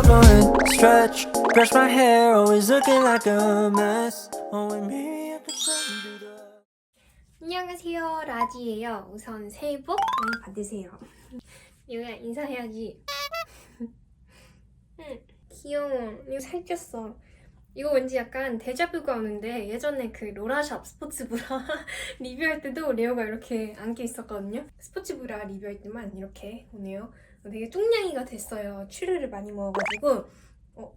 deodorant, stretch, brush my hair, always looking like a mess. Oh, and maybe I could do the. 안녕하세요, 라지예요. 우선 새해 복 많이 받으세요. 유야 인사해야지. 응, 귀여워. 이거 살쪘어. 이거 왠지 약간 데자뷰가 오는데 예전에 그 로라샵 스포츠브라 리뷰할 때도 레오가 이렇게 안겨 있었거든요. 스포츠브라 리뷰할 때만 이렇게 오네요. 되게 뚱냥이가 됐어요. 추르를 많이 먹어가지고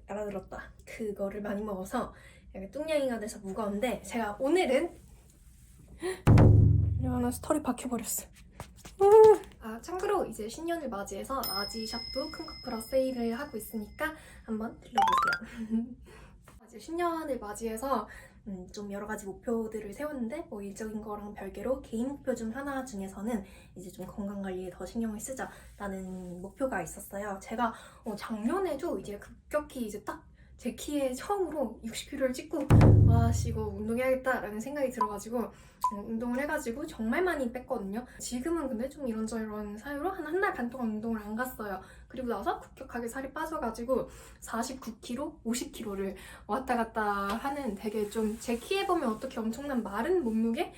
알아들었다. 그거를 많이 먹어서 약간 뚱냥이가 돼서 무거운데 제가 오늘은 하나 스토리 박혀버렸어. 참고로 이제 신년을 맞이해서 라지샵도 큰 컵 플러스 세일을 하고 있으니까 한번 들러보세요. 이제 신년을 맞이해서 좀 여러 가지 목표들을 세웠는데 뭐 일적인 거랑 별개로 개인 목표 중 하나 중에서는 이제 좀 건강 관리에 더 신경을 쓰자라는 목표가 있었어요. 제가 작년에도 이제 급격히 이제 딱 제 키에 처음으로 60kg를 찍고 와씨 이거 운동해야겠다라는 생각이 들어가지고 운동을 해가지고 정말 많이 뺐거든요. 지금은 근데 좀 이런저런 사유로 한 달 반 동안 운동을 안 갔어요. 그리고 나서 급격하게 살이 빠져가지고 49kg, 50kg를 왔다 갔다 하는 되게 좀 제 키에 보면 어떻게 엄청난 마른 몸무게?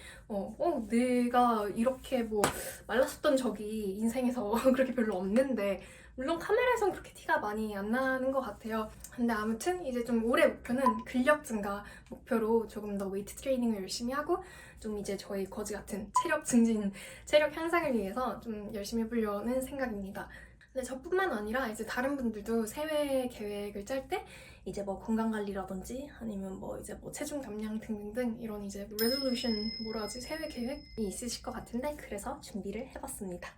내가 이렇게 뭐 말랐었던 적이 인생에서 그렇게 별로 없는데 물론 카메라에선 그렇게 티가 많이 안 나는 것 같아요. 근데 아무튼 이제 좀 올해 목표는 근력 증가 목표로 조금 더 웨이트 트레이닝을 열심히 하고 좀 이제 저희 거지 같은 체력 증진, 체력 향상을 위해서 좀 열심히 해보려는 생각입니다. 근데 저뿐만 아니라 이제 다른 분들도 새해 계획을 짤 때 이제 뭐 건강 관리라든지 아니면 뭐 이제 뭐 체중 감량 등등등 이런 이제 레졸루션 뭐라 하지 새해 계획이 있으실 것 같은데 그래서 준비를 해봤습니다.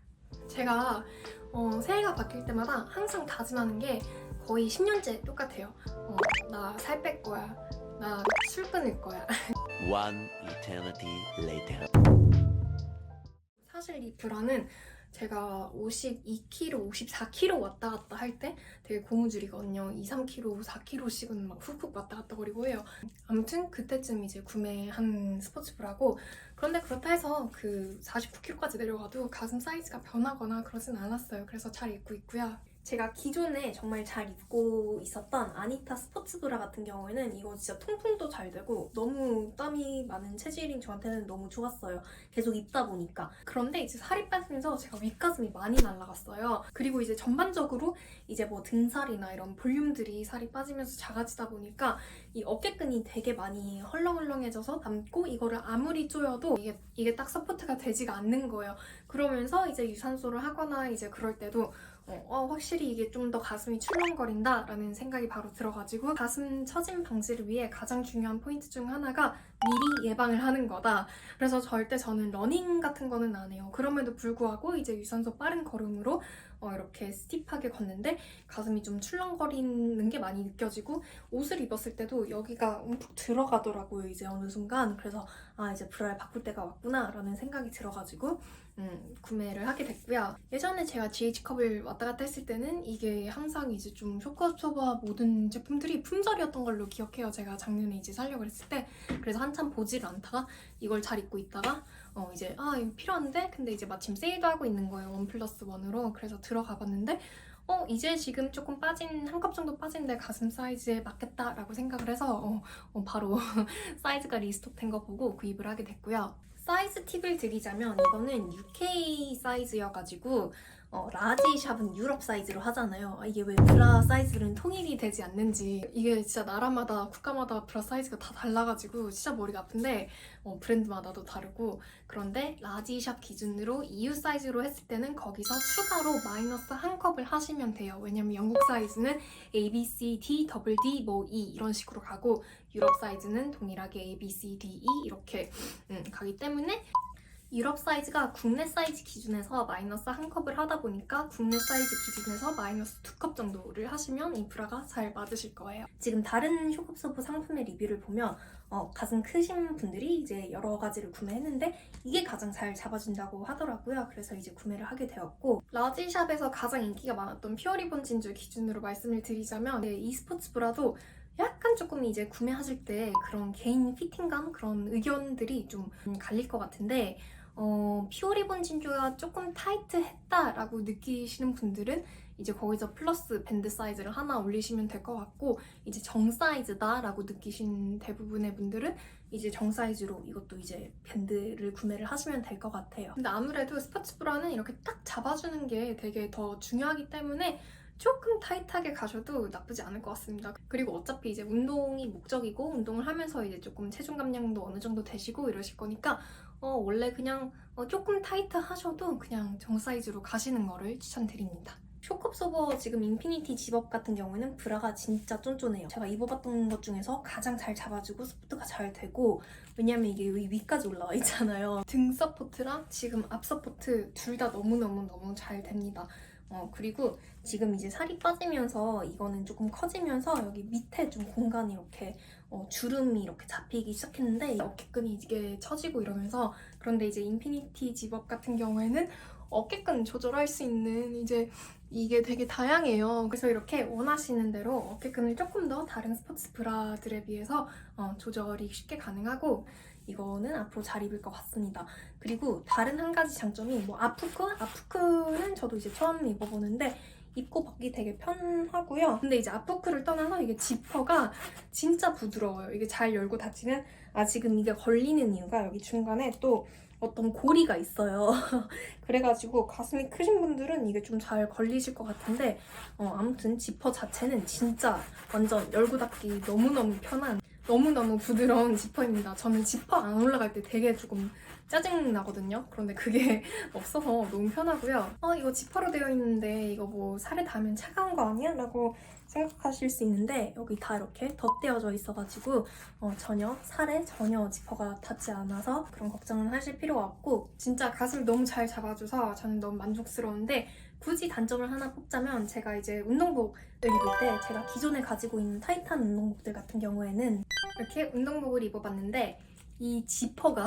제가 새해가 바뀔 때마다 항상 다짐하는 게 거의 10년째 똑같아요. 나 살 뺄 거야. 나 술 끊을 거야. One eternity later. 사실 이 브라는 제가 52kg, 54kg 왔다 갔다 할 때 되게 고무줄이거든요. 2, 3kg, 4kg씩은 막 훅훅 왔다 갔다 거리고 해요. 아무튼 그때쯤 이제 구매한 스포츠 브라고 그런데 그렇다 해서 그 49kg까지 내려가도 가슴 사이즈가 변하거나 그러진 않았어요. 그래서 잘 입고 있고요. 제가 기존에 정말 잘 입고 있었던 아니타 스포츠 브라 같은 경우에는 이거 진짜 통풍도 잘 되고 너무 땀이 많은 체질인 저한테는 너무 좋았어요. 계속 입다 보니까. 그런데 이제 살이 빠지면서 제가 윗가슴이 많이 날아갔어요. 그리고 이제 전반적으로 이제 뭐 등살이나 이런 볼륨들이 살이 빠지면서 작아지다 보니까 이 어깨끈이 되게 많이 헐렁헐렁해져서 남고 이거를 아무리 조여도 이게 딱 서포트가 되지가 않는 거예요. 그러면서 이제 유산소를 하거나 이제 그럴 때도 확실히 이게 좀 더 가슴이 출렁거린다 라는 생각이 바로 들어가지고 가슴 처짐 방지를 위해 가장 중요한 포인트 중 하나가 미리 예방을 하는 거다. 그래서 절대 저는 러닝 같은 거는 안 해요. 그럼에도 불구하고 이제 유산소 빠른 걸음으로 이렇게 스티프하게 걷는데 가슴이 좀 출렁거리는 게 많이 느껴지고 옷을 입었을 때도 여기가 움푹 들어가더라고요. 이제 어느 순간. 그래서 이제 브라를 바꿀 때가 왔구나 라는 생각이 들어가지고 구매를 하게 됐고요. 예전에 제가 GH컵을 왔다 갔다 했을 때는 이게 항상 이제 좀 쇼크업소바 모든 제품들이 품절이었던 걸로 기억해요. 제가 작년에 이제 사려고 했을 때. 그래서 한참 보지를 않다가 이걸 잘 입고 있다가 이제 이거 필요한데? 근데 이제 마침 세일도 하고 있는 거예요. 1+1으로. 그래서 들어가 봤는데 이제 지금 조금 빠진, 한 컵 정도 빠진데 가슴 사이즈에 맞겠다라고 생각을 해서 바로 사이즈가 리스톡된 거 보고 구입을 하게 됐고요. 사이즈 팁을 드리자면 이거는 UK 사이즈여가지고 라지샵은 유럽 사이즈로 하잖아요. 이게 왜 브라 사이즈는 통일이 되지 않는지 이게 진짜 나라마다 국가마다 브라 사이즈가 다 달라가지고 진짜 머리가 아픈데 브랜드마다도 다르고 그런데 라지샵 기준으로 EU 사이즈로 했을 때는 거기서 추가로 마이너스 한 컵을 하시면 돼요. 왜냐면 영국 사이즈는 A, B, C, D, 더블 D, 뭐 E 이런 식으로 가고 유럽 사이즈는 동일하게 A, B, C, D, E 이렇게 가기 때문에 유럽 사이즈가 국내 사이즈 기준에서 마이너스 한 컵을 하다 보니까 국내 사이즈 기준에서 마이너스 2컵 정도를 하시면 이 브라가 잘 맞으실 거예요. 지금 다른 쇼급소프 상품의 리뷰를 보면 가슴 크신 분들이 이제 여러 가지를 구매했는데 이게 가장 잘 잡아준다고 하더라고요. 그래서 이제 구매를 하게 되었고 라지샵에서 가장 인기가 많았던 퓨어리본 진주 기준으로 말씀을 드리자면 이 스포츠 브라도 약간 조금 이제 구매하실 때 그런 개인 피팅감 그런 의견들이 좀 갈릴 것 같은데 퓨어리본 진주가 조금 타이트했다라고 느끼시는 분들은 이제 거기서 플러스 밴드 사이즈를 하나 올리시면 될 것 같고, 이제 정 사이즈다 라고 느끼신 대부분의 분들은 이제 정 사이즈로 이것도 이제 밴드를 구매를 하시면 될 것 같아요. 근데 아무래도 스포츠 브라는 이렇게 딱 잡아주는 게 되게 더 중요하기 때문에 조금 타이트하게 가셔도 나쁘지 않을 것 같습니다. 그리고 어차피 이제 운동이 목적이고 운동을 하면서 이제 조금 체중 감량도 어느 정도 되시고 이러실 거니까 원래 그냥 조금 타이트 하셔도 그냥 정 사이즈로 가시는 거를 추천드립니다. 쇼컵소버 지금 인피니티 집업 같은 경우에는 브라가 진짜 쫀쫀해요. 제가 입어봤던 것 중에서 가장 잘 잡아주고 스포트가 잘 되고, 왜냐면 이게 여기 위까지 올라와 있잖아요. 등 서포트랑 지금 앞 서포트 둘 다 너무너무 잘 됩니다. 그리고 지금 이제 살이 빠지면서 이거는 조금 커지면서 여기 밑에 좀 공간이 이렇게 주름이 이렇게 잡히기 시작했는데 어깨끈이 이게 처지고 이러면서, 그런데 이제 인피니티 집업 같은 경우에는 어깨끈 조절할 수 있는 이게 되게 다양해요. 그래서 이렇게 원하시는 대로 어깨끈을 조금 더 다른 스포츠 브라들에 비해서 조절이 쉽게 가능하고, 이거는 앞으로 잘 입을 것 같습니다. 그리고 다른 한 가지 장점이 뭐 아프크는 저도 이제 처음 입어보는데 입고 벗기 되게 편하고요. 근데 이제 아프크를 떠나서 이게 지퍼가 진짜 부드러워요. 이게 잘 열고 닫히는, 지금 이게 걸리는 이유가 여기 중간에 또 어떤 고리가 있어요. 그래가지고 가슴이 크신 분들은 이게 좀 잘 걸리실 것 같은데, 아무튼 지퍼 자체는 진짜 완전 열고 닫기 너무너무 편한, 너무너무 부드러운 지퍼입니다. 저는 지퍼 안 올라갈 때 되게 조금 짜증나거든요. 그런데 그게 없어서 너무 편하고요. 이거 지퍼로 되어 있는데 이거 뭐 살에 닿으면 차가운 거 아니야? 라고 생각하실 수 있는데, 여기 다 이렇게 덧대어져 있어가지고 살에 전혀 지퍼가 닿지 않아서 그런 걱정은 하실 필요가 없고, 진짜 가슴을 너무 잘 잡아줘서 저는 너무 만족스러운데, 굳이 단점을 하나 뽑자면 제가 이제 운동복을 입을 때 제가 기존에 가지고 있는 타이트한 운동복들 같은 경우에는 이렇게 운동복을 입어봤는데 이 지퍼가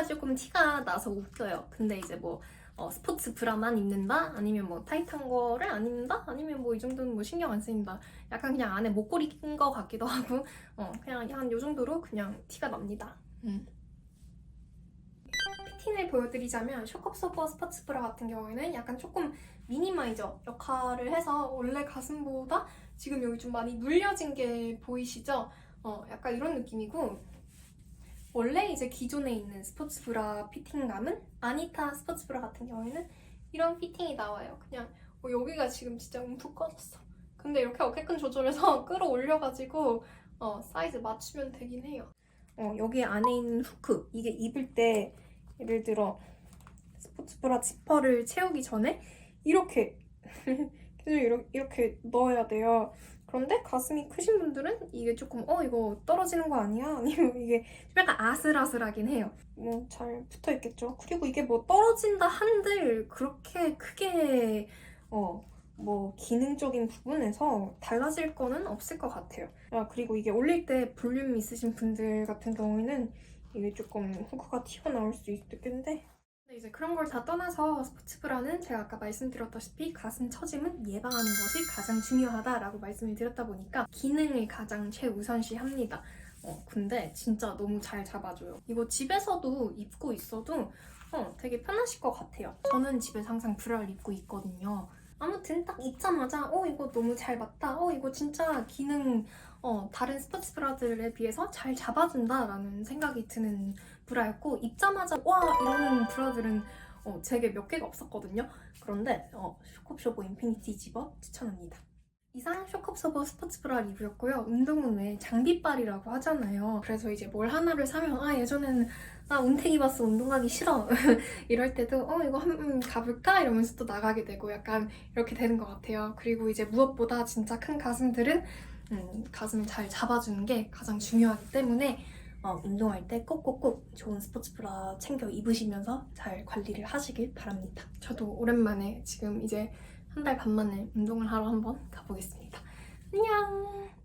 조금 티가 나서 웃겨요. 근데 이제 뭐 스포츠 브라만 입는다? 아니면 뭐 타이트한 거를 안 입는다? 아니면 뭐 이 정도는 뭐 신경 안 쓰인다. 약간 그냥 안에 목걸이 낀 거 같기도 하고 그냥 한 요 정도로 그냥 티가 납니다. 피팅을 보여드리자면 쇼컵소버 스포츠 브라 같은 경우에는 약간 조금 미니마이저 역할을 해서 원래 가슴보다 지금 여기 좀 많이 눌려진 게 보이시죠? 약간 이런 느낌이고, 원래 이제 기존에 있는 스포츠 브라 피팅감은 아니타 스포츠 브라 같은 경우에는 이런 피팅이 나와요. 그냥 여기가 지금 진짜 움푹 꺼졌어. 근데 이렇게 어깨끈 조절해서 끌어올려가지고 사이즈 맞추면 되긴 해요. 여기 안에 있는 후크, 이게 입을 때 예를 들어 스포츠 브라 지퍼를 채우기 전에 이렇게 계속 이렇게 넣어야 돼요. 그런데 가슴이 크신 분들은 이게 조금 이거 떨어지는 거 아니야? 아니면 이게 좀 약간 아슬아슬하긴 해요. 잘 붙어 있겠죠. 그리고 이게 뭐 떨어진다 한들 그렇게 크게 뭐 기능적인 부분에서 달라질 거는 없을 것 같아요. 그리고 이게 올릴 때 볼륨 있으신 분들 같은 경우에는 이게 조금 후크가 튀어나올 수 있겠는데, 이제 그런 걸 다 떠나서 스포츠 브라는 제가 아까 말씀드렸다시피 가슴 처짐은 예방하는 것이 가장 중요하다라고 말씀을 드렸다 보니까 기능을 가장 최우선시합니다. 근데 진짜 너무 잘 잡아줘요. 이거 집에서도 입고 있어도 되게 편하실 것 같아요. 저는 집에서 항상 브라를 입고 있거든요. 아무튼 딱 입자마자 이거 너무 잘 맞다. 이거 진짜 기능 다른 스포츠 브라들에 비해서 잘 잡아준다라는 생각이 드는 브라였고, 입자마자 와 이러는 브라들은 제게 몇 개가 없었거든요. 그런데 쇼컵소버 인피니티 집업 추천합니다. 이상 쇼컵소버 스포츠 브라 리뷰였고요. 운동은 왜 장비빨이라고 하잖아요. 그래서 이제 뭘 하나를 사면 예전에는 운택 입었어 운동 가기 싫어 이럴 때도 이거 한번 가볼까? 이러면서 또 나가게 되고 약간 이렇게 되는 것 같아요. 그리고 이제 무엇보다 진짜 큰 가슴들은 가슴을 잘 잡아주는 게 가장 중요하기 때문에 운동할 때 꼭꼭꼭 좋은 스포츠 브라 챙겨 입으시면서 잘 관리를 하시길 바랍니다. 저도 오랜만에 지금 이제 한 달 반 만에 운동을 하러 한번 가보겠습니다. 안녕!